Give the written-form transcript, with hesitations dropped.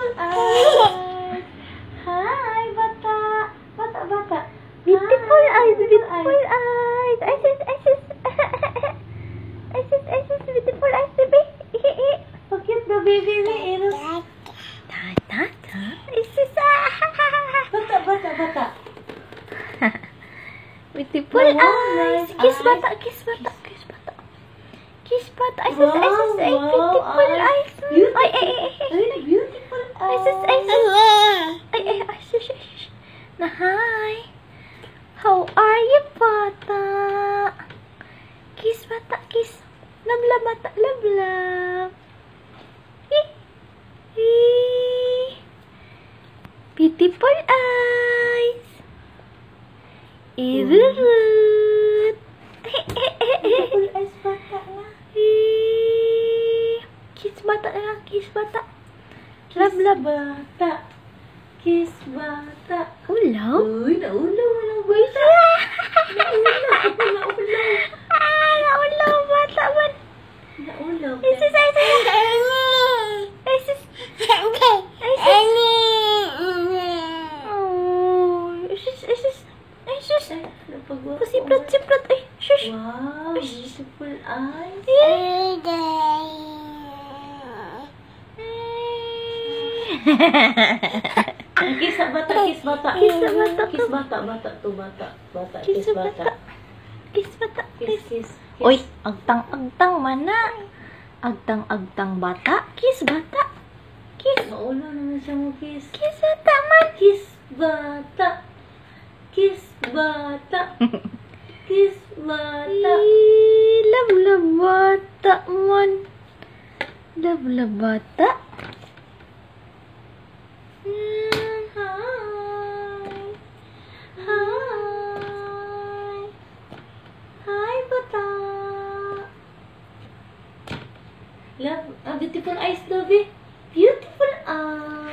Beautiful eyes. Hi, bata. Bata. Beautiful eyes, beautiful eyes. Isis. Isis, beautiful eyes, baby. So cute the baby ni Eros. Tata, Isis. Bata. Beautiful Wow, eyes. nice Kiss eyes. bata. Kiss bata. Isis, ay, beautiful eyes. Beautiful. Ay. Beautiful Isis. Ay, shush. Na, hi. How are you, bata? Kiss bata, kiss. Love, bata, love. Beautiful eyes. Irurut. Beautiful eyes, bata na. Kiss bata na, kiss bata. Love. Bata. Kiss bata. Ulaw? Uy, naulaw. Walang voice. Naulaw. Naulaw, bata man. Naulaw. Isis. Siprat. Ay, shush. Wow, beautiful eyes. Kiss bata. Kiss bata. Kiss. Oy, agtang mana. Agtang bata. Kiss bata. Kiss. Naulo naman siya mo kiss. Kiss bata man. Kiss bata. Kiss bata. Kiss bata. Love bata man. Love bata. Hi, bata. Love, beautiful eyes, Lovey. Beautiful eyes.